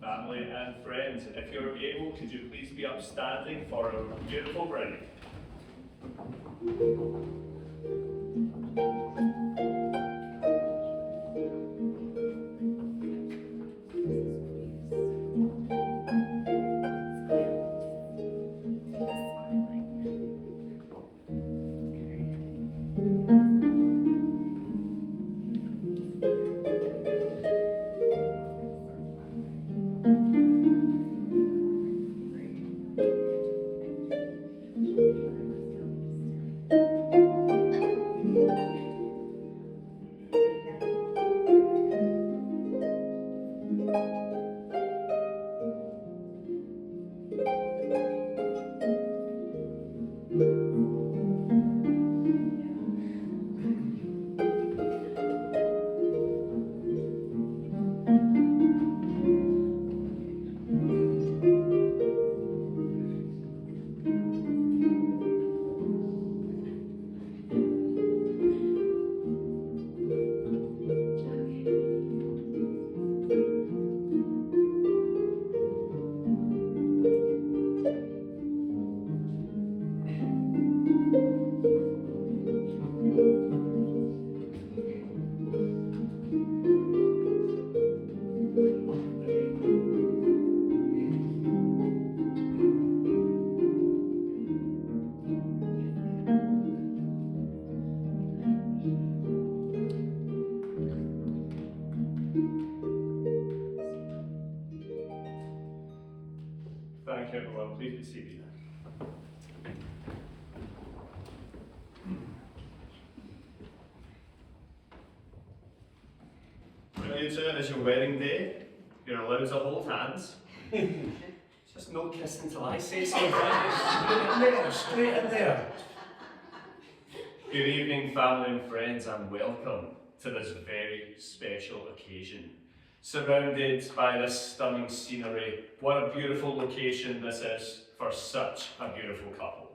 Family and friends, if you're able, could you please be upstanding for a beautiful bride? Thank you, everyone. Please be seated. Brilliant, sir. It's your wedding day. You're allowed to hold hands. Just no kissing till I say so. Straight in there. Good evening, family and friends, and welcome to this very special occasion. Surrounded by this stunning scenery, what a beautiful location this is for such a beautiful couple.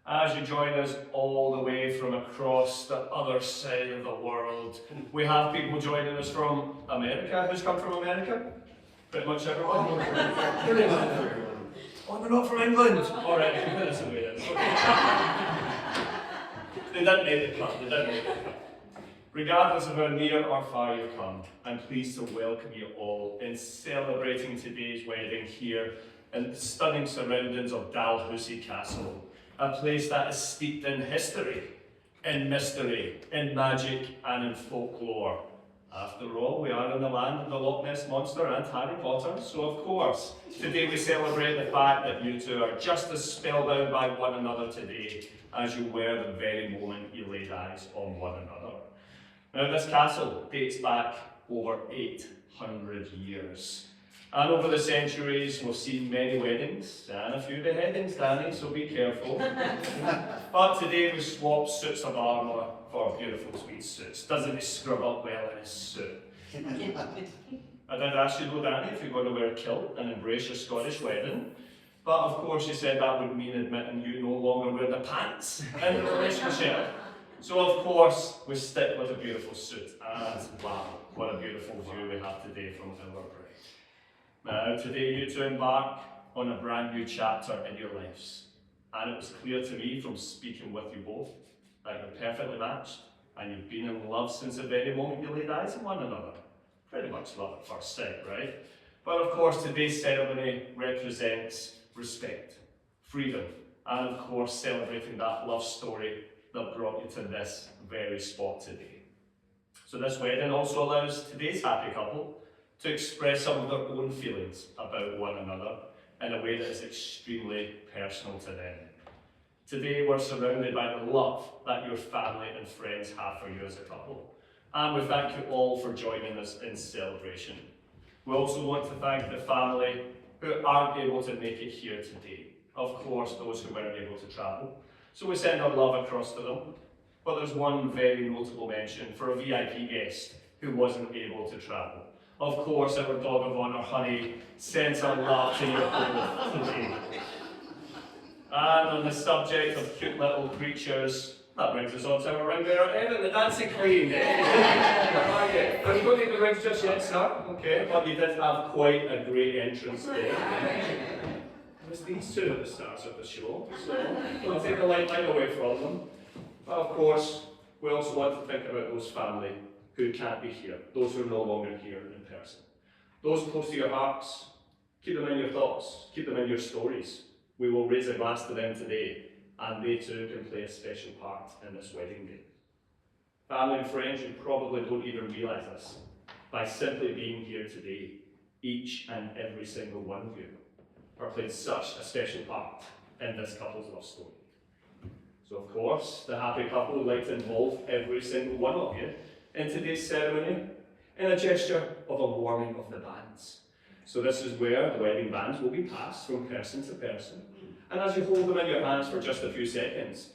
As you join us all the way from across the other side of the world, we have people joining us from America. Who's come from America? Pretty much everyone. Oh, we're not from England. All right, that's the way it is. They didn't make the cut. They didn't make the cut. Regardless of how near or far you've come, I'm pleased to welcome you all in celebrating today's wedding here in the stunning surroundings of Dalhousie Castle, a place that is steeped in history, in mystery, in magic and in folklore. After all, we are in the land of the Loch Ness Monster and Harry Potter, so of course, today we celebrate the fact that you two are just as spellbound by one another today as you were the very moment you laid eyes on one another. Now, this castle dates back over 800 years. And over the centuries, we've seen many weddings and a few beheadings, Danny, so be careful. But today we swapped suits of armour for beautiful tweed suits. Doesn't he scrub up well in his suit? I did ask you though, Danny, if you're going to wear a kilt and embrace your Scottish wedding. But of course you said that would mean admitting you no longer wear the pants in the relationship. So of course we stick with a beautiful suit. And wow, what a beautiful view we have today from our bride. Now today you two embark on a brand new chapter in your lives. And it was clear to me from speaking with you both that you're perfectly matched and you've been in love since the very moment you laid eyes on one another. Pretty much love at first sight, right? But of course today's ceremony represents respect, freedom, and of course celebrating that love story that brought you to this very spot today. So this wedding also allows today's happy couple to express some of their own feelings about one another in a way that is extremely personal to them. Today we're surrounded by the love that your family and friends have for you as a couple. And we thank you all for joining us in celebration. We also want to thank the family who aren't able to make it here today. Of course, those who weren't able to travel. So we send our love across to them. But there's one very notable mention for a VIP guest who wasn't able to travel. Of course, our dog of honour, Honey, sends our love to you all today. And on the subject of cute little creatures, that brings us on to our ring bearer, Evan, the dancing queen. How are you? Are you going to need the rings just yet, sir? Okay, but you did have quite a great entrance there. It was these two at the start of the show, so we'll take the limelight away from them. But of course, we also want to think about those family who can't be here, those who are no longer here in person. Those close to your hearts, keep them in your thoughts, keep them in your stories. We will raise a glass to them today, and they too can play a special part in this wedding day. Family and friends, you probably don't even realise this. By simply being here today, each and every single one of you are playing such a special part in this couple's love story. So of course, the happy couple would like to involve every single one of you in today's ceremony in a gesture of a warming of the bands. So this is where the wedding bands will be passed from person to person. And as you hold them in your hands for just a few seconds,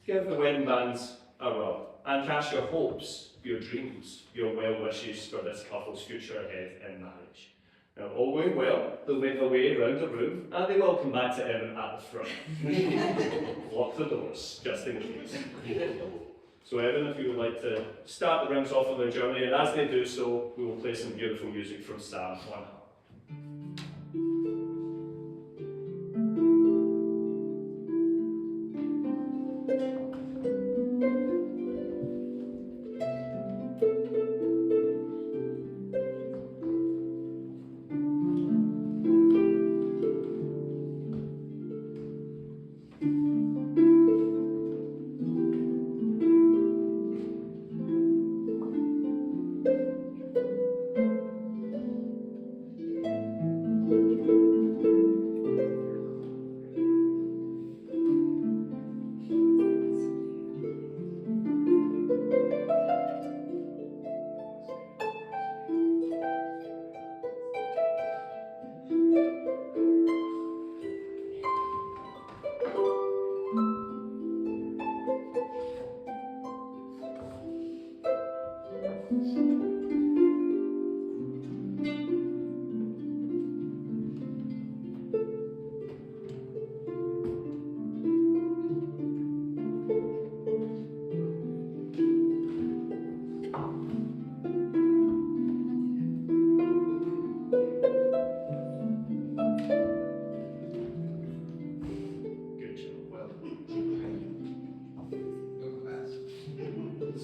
give the wedding bands a rub and cast your hopes, your dreams, your well wishes for this couple's future ahead in marriage. Now, all going well, they'll make their way around the room and they will come back to Evan at the front. Lock the doors, just in case. So Evan, if you would like to start the rings off on their journey, and as they do so, we will play some beautiful music from Sam on.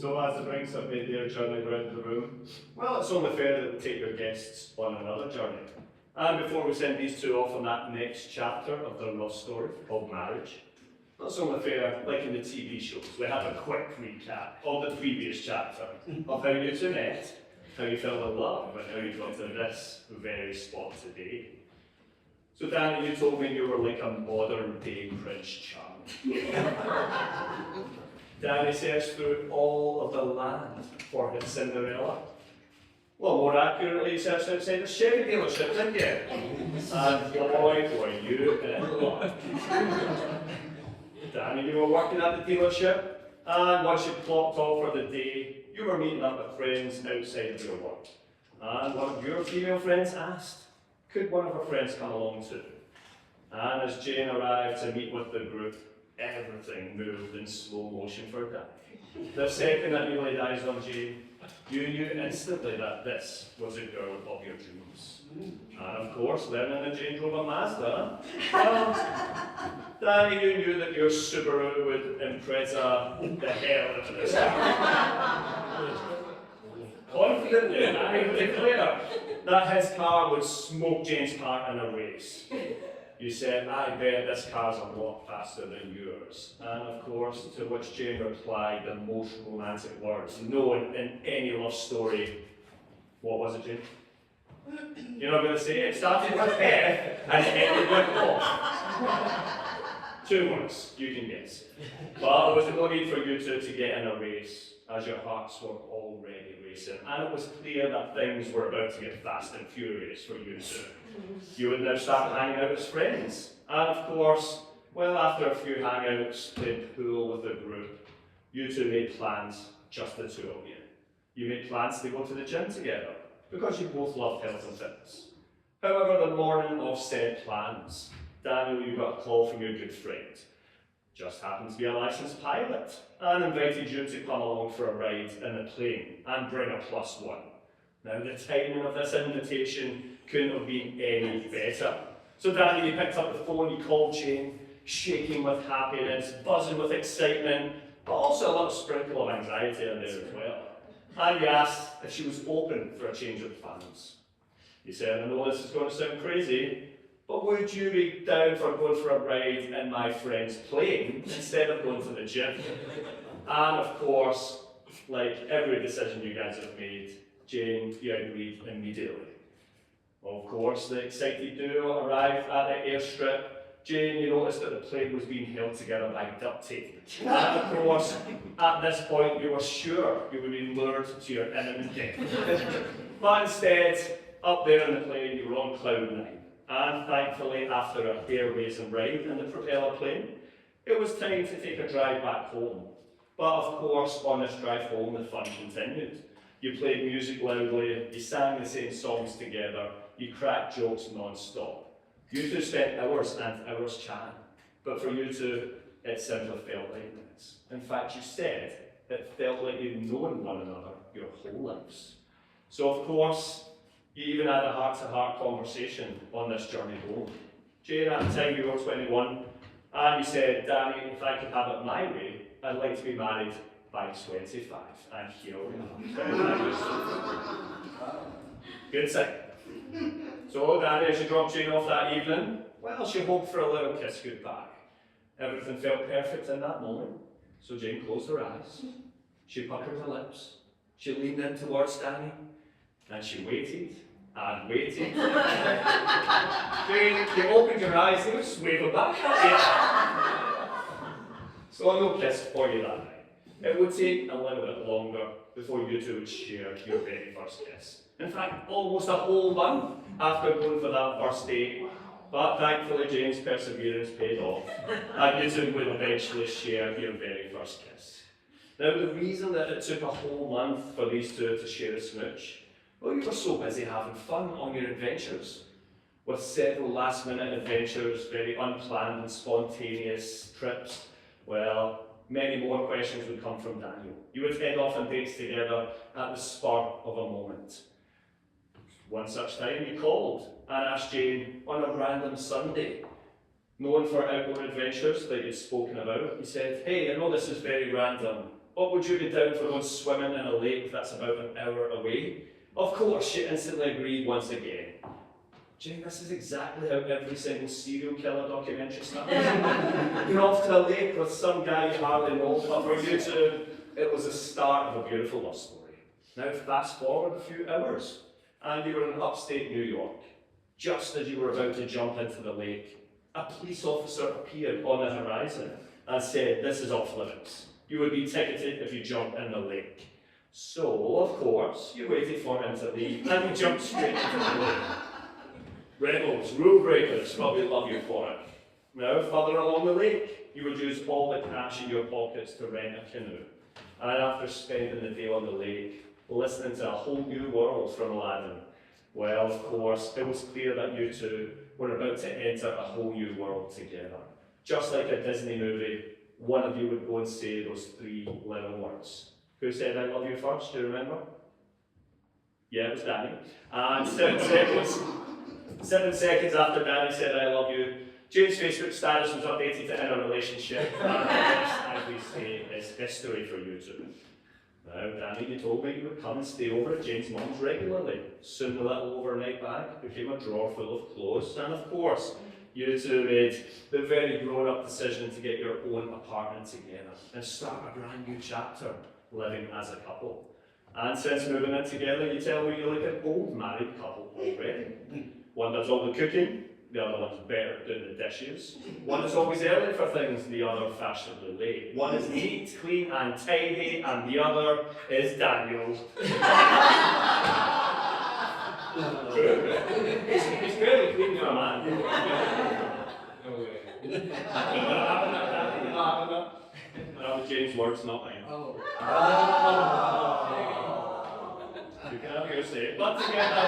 So as the rings have made their journey around the room, well, it's only fair that we take your guests on another journey. And before we send these two off on that next chapter of their love story called marriage, it's only fair, like in the TV shows, we have a quick recap of the previous chapter of how you two met, how you fell in love, and how you got to this very spot today. So Danny, you told me you were like a modern day Prince Charming. Danny searched through all of the land for his Cinderella. Well, more accurately, he searched outside the Chevy dealership, didn't you? And boy, were you in luck. Danny, you were working at the dealership, and once you clocked off for the day, you were meeting up with friends outside of your work. And one of your female friends asked, could one of her friends come along too? And as Jane arrived to meet with the group, everything moved in slow motion for Danny. The second that you laid eyes on Jane, you knew instantly that this was a girl of your dreams. And of course, learning that Jane drove a Mazda, well, Danny, you knew that your Subaru would impress the hell out of this. Confidently, Danny would declare that his car would smoke Jane's car in a race. You said, I bet this car's a lot faster than yours. And of course, to which Jane replied the most romantic words known in any love story. What was it, Jane? You're not going to say it. It started with F and it ended with O. 2 words, you can guess. But there was no need for you two to get in a race, as your hearts were already racing. And it was clear that things were about to get fast and furious for you two. You would now start hanging out as friends. And of course, well, after a few hangouts, playing pool with the group, you two made plans, just the two of you. You made plans to go to the gym together, because you both loved health and fitness. However, the morning of said plans, Daniel, you got a call from your good friend. Just happened to be a licensed pilot, and invited you to come along for a ride in the plane and bring a +1. Now, the timing of this invitation couldn't have been any better. So Danny, you picked up the phone, you called Jane, shaking with happiness, buzzing with excitement, but also a little sprinkle of anxiety in there as well. And you asked if she was open for a change of plans. You said, I know this is going to sound crazy, but would you be down for going for a ride in my friend's plane instead of going to the gym? And of course, like every decision you guys have made, Jane, you agreed immediately. Of course, the excited duo arrived at the airstrip. Jane, you noticed that the plane was being held together by duct tape. And of course, at this point, you were sure you would be lured to your imminent death. But instead, up there in the plane, you were on cloud 9. And thankfully, after a hair-raising ride in the propeller plane, it was time to take a drive back home. But of course, on this drive home, the fun continued. You played music loudly, you sang the same songs together, you cracked jokes non-stop. You two spent hours and hours chatting, but for you two, it simply felt like minutes. In fact, you said it felt like you'd known one another your whole lives. So of course, you even had a heart-to-heart conversation on this journey home. Jane, at the time you were 21, and you said, Danny, if I could have it my way, I'd like to be married by 25. And here we are. Good sight. So Danny, as you dropped Jane off that evening, well, she hoped for a little kiss goodbye. Everything felt perfect in that moment. So Jane closed her eyes, she puckered her lips, she leaned in towards Danny, and she waited and waited. Jane, you opened your eyes, and you just waving back at you. So no kiss for you that night. It would take a little bit longer before you two would share your very first kiss. In fact, almost a whole month after going for that first date. But thankfully, Jane's perseverance paid off, and you two would eventually share your very first kiss. Now, the reason that it took a whole month for these two to share a smooch, well, you were so busy having fun on your adventures, with several last-minute adventures, very unplanned and spontaneous trips. Well, many more questions would come from Daniel. You would head off on dates together at the spur of a moment. One such time you called and asked Jane on a random Sunday, known for outdoor adventures that you'd spoken about, you said, hey, I know this is very random, but would you be down for going swimming in a lake that's about an hour away? Of course, she instantly agreed once again. Jane, this is exactly how every single serial killer documentary starts. You're off to a lake with some guy you hardly know, but for you two, it was the start of a beautiful love story. Now fast forward a few hours, and you were in upstate New York. Just as you were about to jump into the lake, a police officer appeared on the horizon and said, this is off limits. You would be ticketed if you jump in the lake. So, of course, you waited for him to leave and you jumped straight into the lake. Rebels, rule breakers, probably love you for it. Now, further along the lake, you would use all the cash in your pockets to rent a canoe. And after spending the day on the lake, listening to a whole new world from Aladdin, well, of course, it was clear that you two were about to enter a whole new world together. Just like a Disney movie, one of you would go and say those 3 little words. Who said I love you first, do you remember? Yeah, it was Danny. And 7 seconds after Danny said I love you, Jane's Facebook status was updated to in a relationship, and the rest, as we say, is history for you two. Now, Danny, you told me you would come and stay over at Jane's mum's regularly. Soon the little overnight bag became a drawer full of clothes, and of course, you two made the very grown-up decision to get your own apartment together and start a brand new chapter, living as a couple. And since moving in together, you tell me you're like an old married couple already. One does all the cooking, the other one's better at doing the dishes. One is always early for things, the other fashionably late. One is neat, clean and tidy, and the other is Daniel. He's fairly clean for a man. No way. That was James' words, not mine. You can have your say. But together,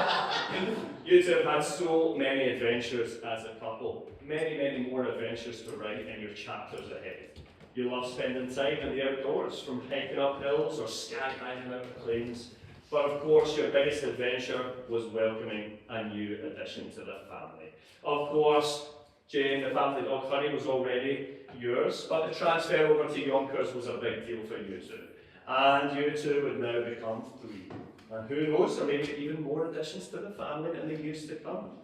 you two have had so many adventures as a couple. Many, many more adventures to write in your chapters ahead. You love spending time in the outdoors, from hiking up hills or skydiving out of planes. But of course, your biggest adventure was welcoming a new addition to the family. Of course, Jane, the family dog Honey, was already yours, but the transfer over to Yonkers was a big deal for you two. And you two would now become 3. And who knows, there may be even more additions to the family in the years to come.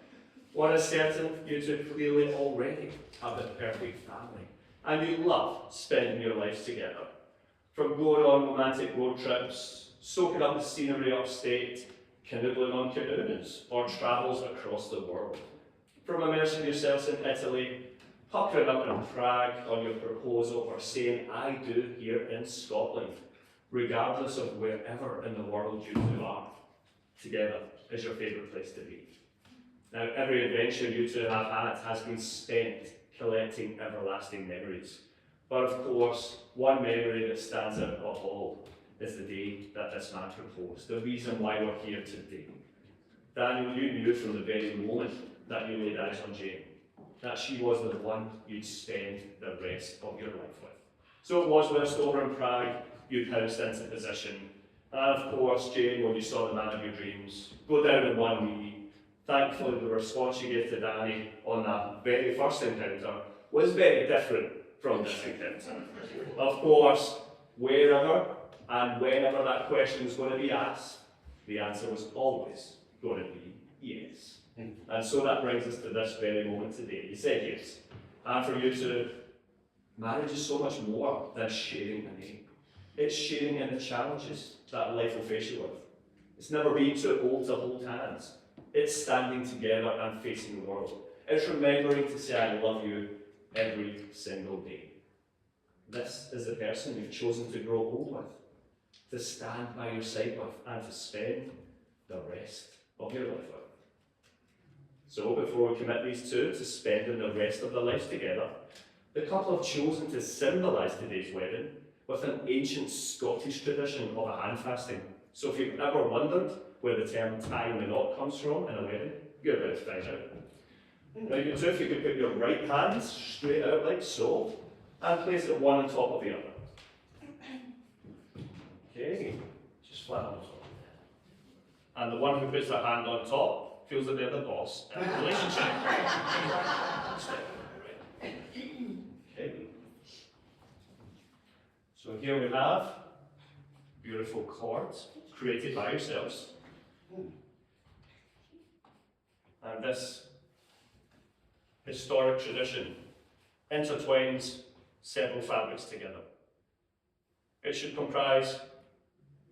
What is certain, you two clearly already have the perfect family. And you love spending your lives together. From going on romantic road trips, soaking up the scenery upstate, canoodling on canoes, or travels across the world. From immersing yourselves in Italy, puckering up in Prague on your proposal, or saying I do here in Scotland. Regardless of wherever in the world you two are, together is your favourite place to be. Now, every adventure you two have had has been spent collecting everlasting memories. But of course, one memory that stands out of all is the day that this man proposed, the reason why we're here today. Daniel, you knew from the very moment that you laid eyes on Jane, that she was the one you'd spend the rest of your life with. So it was whilst over in Prague, you pounced into position. And of course, Jane, when you saw the man of your dreams, go down in one knee. Thankfully, the response you gave to Danny on that very first encounter was very different from this encounter. Of course, wherever and whenever that question was going to be asked, the answer was always going to be yes. And so that brings us to this very moment today. You said yes. And for you two, marriage is so much more than sharing a name. It's sharing in the challenges that life will face you with. It's never being too old to hold hands. It's standing together and facing the world. It's remembering to say I love you every single day. This is the person you've chosen to grow old with, to stand by your side with, and to spend the rest of your life with. So before we commit these two to spending the rest of their lives together, the couple have chosen to symbolise today's wedding with an ancient Scottish tradition of a handfasting. So if you've ever wondered where the term tying the knot comes from in a wedding, you're about to find out. Now you two, if you could put your right hand straight out like so, and place it one on top of the other. Okay, just flat on top. And the one who puts their hand on top feels that they're the boss in the relationship. Okay. So here we have beautiful chords created by yourselves. And this historic tradition intertwines several fabrics together. It should comprise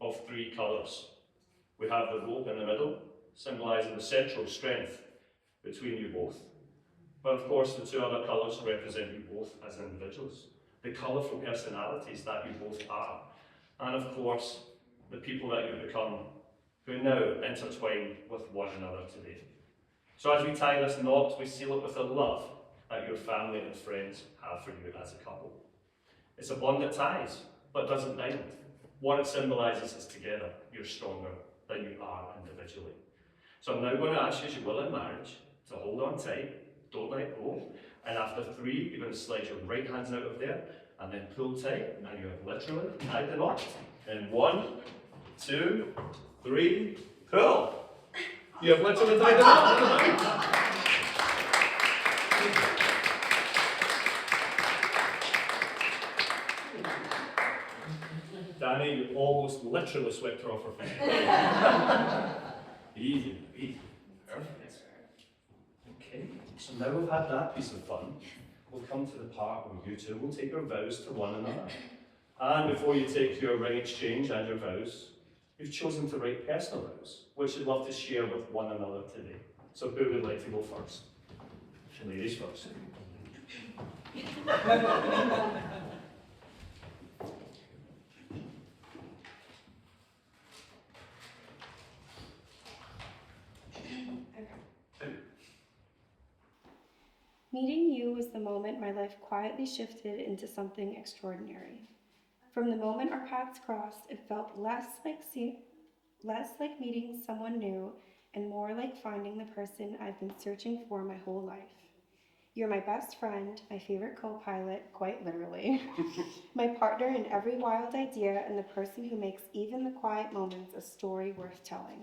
of 3 colours. We have the robe in the middle, symbolising the central strength between you both. But of course the 2 other colours represent you both as individuals, the colourful personalities that you both are, and of course the people that you become who now intertwine with one another today. So as we tie this knot, we seal it with the love that your family and friends have for you as a couple. It's a bond that ties, but doesn't bind. What it symbolises is together, you're stronger than you are individually. So I'm now going to ask you, as you will in marriage, to hold on tight, don't let go, and after 3, you're going to slide your right hands out of there, and then pull tight, and you have literally tied the knot. And 1, 2, 3, pull! You have literally tied the knot. Danny, you almost literally swept her off her feet. Easy, easy. Perfect. Okay, so now we've had that piece of fun, we'll come to the part where you two will take your vows to one another. And before you take your ring exchange and your vows, you've chosen to write personal vows, which you'd love to share with one another today. So who would like to go first? Ladies first. Meeting you was the moment my life quietly shifted into something extraordinary. From the moment our paths crossed, it felt less like meeting someone new and more like finding the person I've been searching for my whole life. You're my best friend, my favorite co-pilot, quite literally, my partner in every wild idea, and the person who makes even the quiet moments a story worth telling.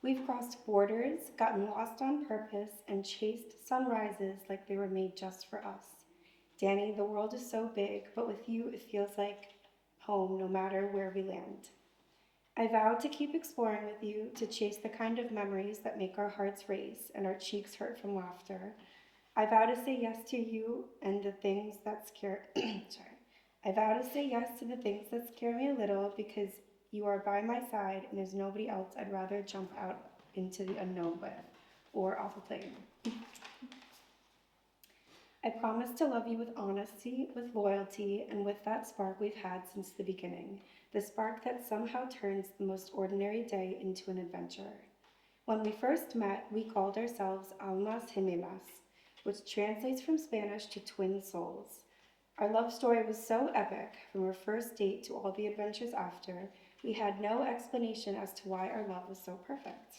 We've crossed borders, gotten lost on purpose, and chased sunrises like they were made just for us. Danny, the world is so big, but with you it feels like home no matter where we land. I vowed to keep exploring with you, to chase the kind of memories that make our hearts race and our cheeks hurt from laughter. I vow to say yes to you and the things that scare I vow to say yes to the things that scare me a little, because you are by my side and there's nobody else I'd rather jump out into the unknown with, or off a plane. I promise to love you with honesty, with loyalty, and with that spark we've had since the beginning, the spark that somehow turns the most ordinary day into an adventure. When we first met, we called ourselves Almas Gemelas, which translates from Spanish to twin souls. Our love story was so epic, from our first date to all the adventures after, we had no explanation as to why our love was so perfect.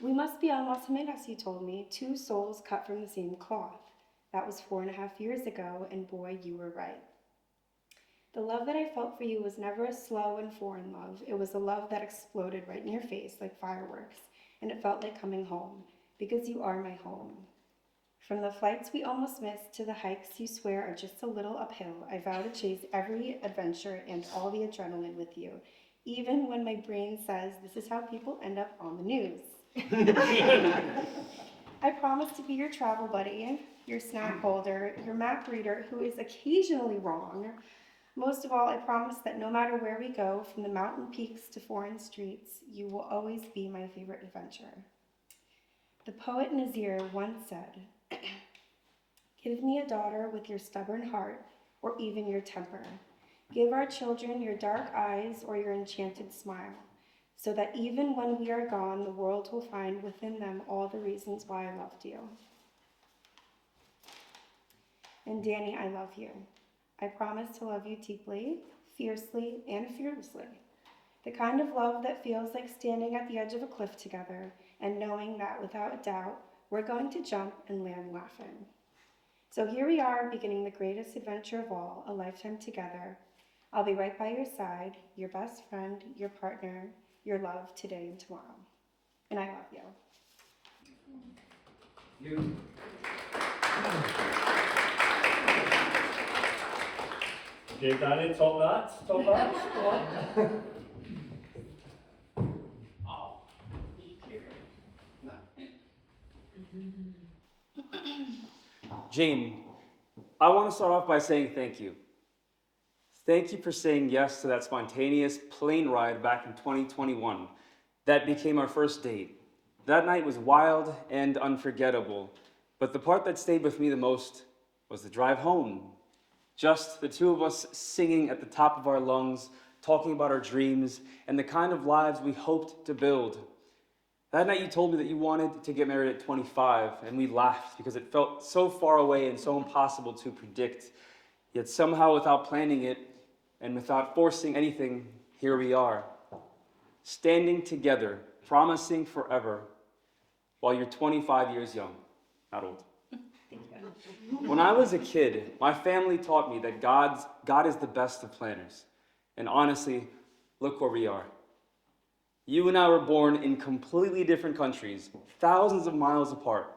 We must be almas gemelas, you told me, 2 souls cut from the same cloth. That was 4.5 years ago, and boy, you were right. The love that I felt for you was never a slow and foreign love. It was a love that exploded right in your face like fireworks, and it felt like coming home, because you are my home. From the flights we almost missed to the hikes you swear are just a little uphill, I vow to chase every adventure and all the adrenaline with you, even when my brain says this is how people end up on the news. I promise to be your travel buddy, your snack holder, your map reader who is occasionally wrong. Most of all, I promise that no matter where we go, from the mountain peaks to foreign streets, you will always be my favorite adventure. The poet Nazir once said, "Give me a daughter with your stubborn heart, or even your temper. Give our children your dark eyes or your enchanted smile, so that even when we are gone, the world will find within them all the reasons why I loved you." And Danny, I love you. I promise to love you deeply, fiercely, and fearlessly. The kind of love that feels like standing at the edge of a cliff together and knowing that without a doubt, we're going to jump and land laughing. So here we are, beginning the greatest adventure of all, a lifetime together. I'll be right by your side, your best friend, your partner, your love today and tomorrow. And I love you. You. Okay, Danny, top that. Top that. Go on. Jane, I want to start off by saying thank you. Thank you for saying yes to that spontaneous plane ride back in 2021. That became our first date. That night was wild and unforgettable, but the part that stayed with me the most was the drive home. Just the 2 of us singing at the top of our lungs, talking about our dreams and the kind of lives we hoped to build. That night you told me that you wanted to get married at 25, and we laughed because it felt so far away and so impossible to predict. Yet somehow, without planning it and without forcing anything, here we are, standing together, promising forever, while you're 25 years young, not old. When I was a kid, my family taught me that God is the best of planners. And honestly, look where we are. You and I were born in completely different countries, thousands of miles apart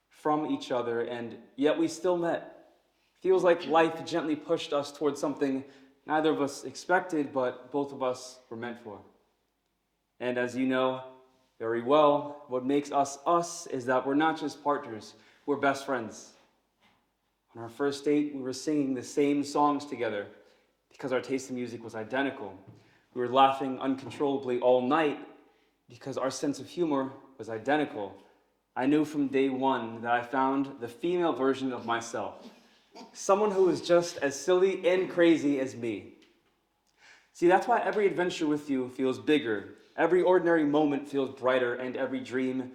from each other, and yet we still met. Feels like life gently pushed us towards something neither of us expected, but both of us were meant for. And as you know very well, what makes us us is that we're not just partners, we're best friends. On our first date, we were singing the same songs together because our taste in music was identical. We were laughing uncontrollably all night because our sense of humor was identical. I knew from day one that I found the female version of myself, someone who was just as silly and crazy as me. See, that's why every adventure with you feels bigger, every ordinary moment feels brighter, and every dream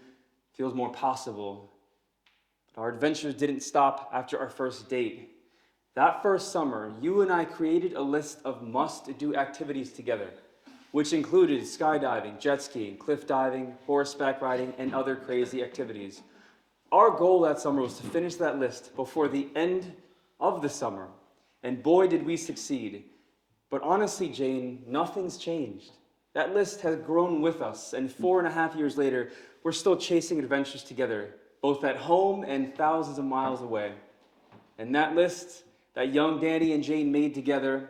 feels more possible. But our adventures didn't stop after our first date. That first summer, you and I created a list of must-do activities together, which included skydiving, jet skiing, cliff diving, horseback riding, and other crazy activities. Our goal that summer was to finish that list before the end of the summer, and boy did we succeed. But honestly, Jane, nothing's changed. That list has grown with us, and 4.5 years later, we're still chasing adventures together, both at home and thousands of miles away. And that list that young Danny and Jane made together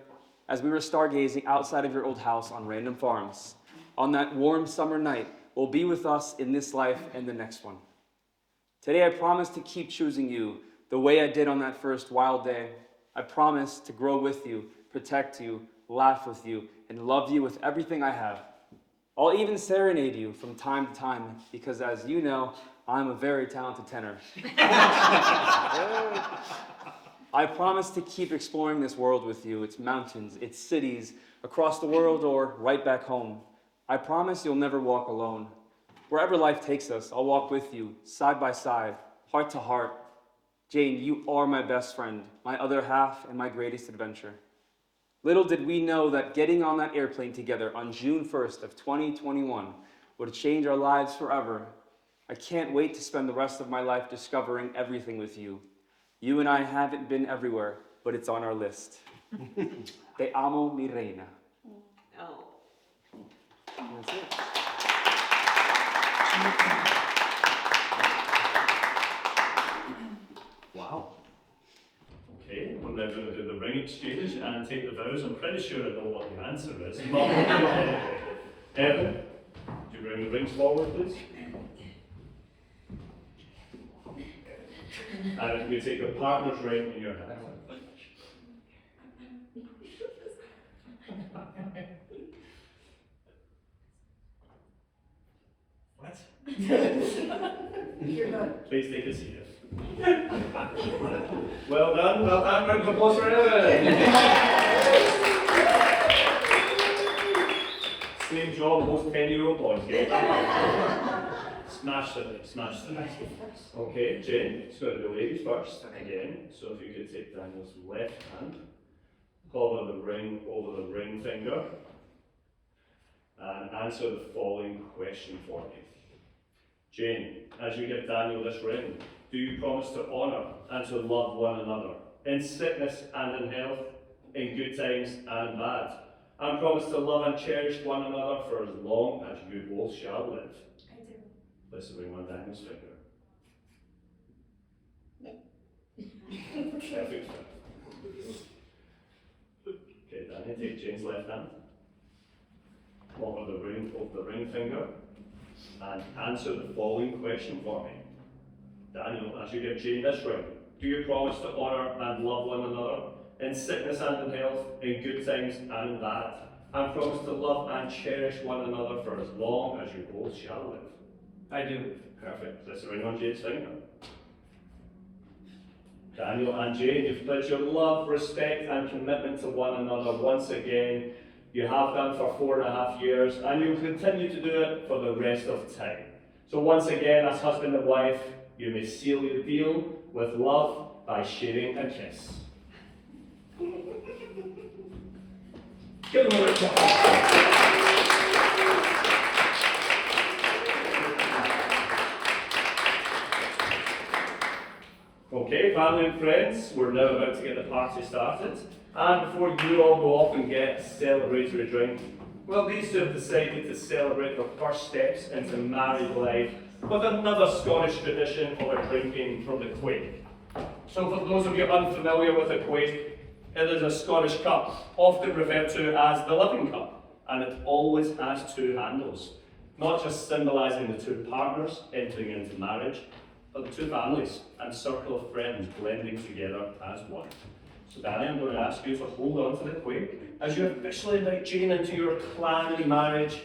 as we were stargazing outside of your old house on Random Farms on that warm summer night will be with us in this life and the next one. Today I promise to keep choosing you the way I did on that first wild day. I promise to grow with you, protect you, laugh with you, and love you with everything I have. I'll even serenade you from time to time because, as you know, I'm a very talented tenor. I promise to keep exploring this world with you, its mountains, its cities, across the world or right back home. I promise you'll never walk alone. Wherever life takes us, I'll walk with you, side by side, heart to heart. Jane, you are my best friend, my other half, and my greatest adventure. Little did we know that getting on that airplane together on June 1st of 2021 would change our lives forever. I can't wait to spend the rest of my life discovering everything with you. You and I haven't been everywhere, but it's on our list. Te amo, mi reina. Oh. That's it. Wow. Okay, we're now going to do the ring exchange and take the vows. I'm pretty sure I know what the answer is. But Evan, do you bring the rings forward, please? And if you take the partner's ring in your hand. What? Please take a seat. Well done, round of applause for Evan. Same job, most 10-year-old boys get. Smash it, smash it. Okay, Jane, so the ladies first, again. So if you could take Daniel's left hand, hover the ring over the ring finger, and answer the following question for me. Jane, as you give Daniel this ring, do you promise to honour and to love one another, in sickness and in health, in good times and in bad, and promise to love and cherish one another for as long as you both shall live? I do. Place the ring on Daniel's finger. Perfect. Okay, Danny, take Jane's left hand. Hover the ring over the ring finger and answer the following question for me. Daniel, as you give Jane this ring, do you promise to honour and love one another in sickness and in health, in good times and in bad, and promise to love and cherish one another for as long as you both shall live? I do. Perfect. Place the ring on Jane's finger. Daniel and Jane, you've pledged your love, respect and commitment to one another once again. You have done for 4.5 years, and you'll continue to do it for the rest of time. So once again, as husband and wife, you may seal your deal with love by sharing a kiss. Give them a little applause. Okay, family and friends, we're now about to get the party started. And before you all go off and get a celebratory drink, well, these two have decided to celebrate their first steps into married life with another Scottish tradition of a drinking from the quaich. So for those of you unfamiliar with a quaich, it is a Scottish cup, often referred to as the living cup, and it always has two handles, not just symbolising the two partners entering into marriage, but the two families and circle of friends blending together as one. So Danny, I'm going to ask you to hold on to the quaich as you officially invite Jane into your clan marriage,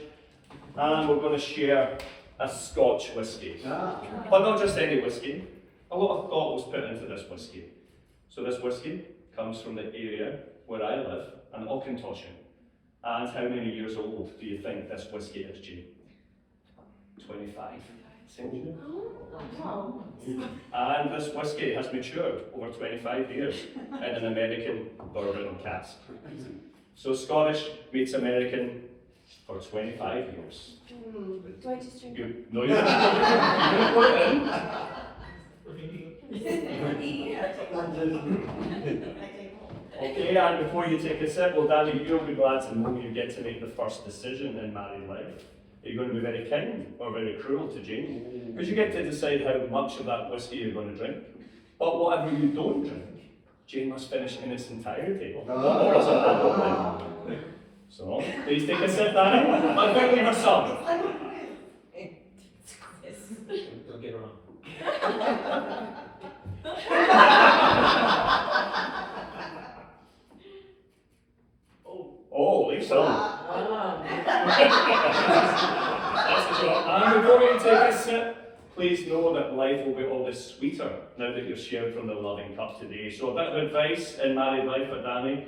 and we're going to share a Scotch whisky. But not just any whisky. A lot of thought was put into this whisky. So this whisky comes from the area where I live, in Auchentoshan. And how many years old do you think this whisky is, Jane? 25. And this whisky has matured over 25 years in an American bourbon cask. So Scottish meets American for 25 years. Do I just drink it? No, you don't. You put it in. Okay, and before you take a sip, well, Danny, you'll be glad to know you get to make the first decision in married life. Are you going to be very kind or very cruel to Jane? Because you get to decide how much of that whisky you're going to drink. But whatever you don't drink, Jane must finish in its entirety. Or else I'll have it. So, please take a sip, Danny. But quickly for some. Don't get around. Oh, leave some. And before you take a sip, please know that life will be all the sweeter now that you've shared from the loving cup today. So a bit of advice in married life for Danny.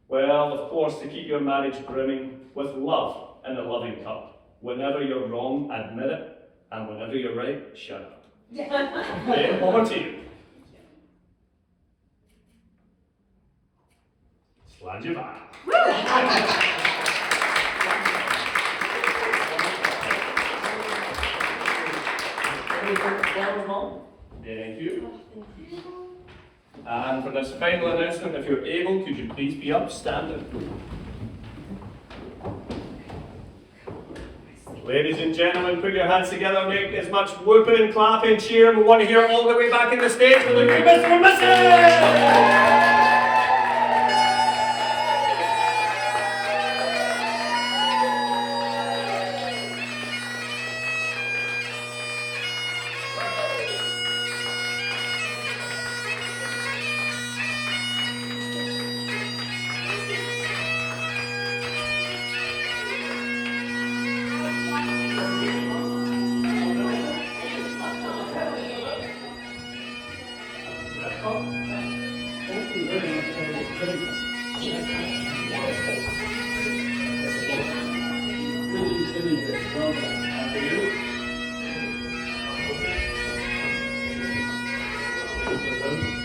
Well, of course, to keep your marriage brimming with love in the loving cup. Whenever you're wrong, admit it. And whenever you're right, shut up. Okay, over to you. Slide you back. Thank you. And for this final announcement, if you're able, could you please be upstanding? Ladies and gentlemen, put your hands together, make as much whooping, clapping, cheering. We want to hear all the way back in the stage for the new Mr. and Mrs. Well done.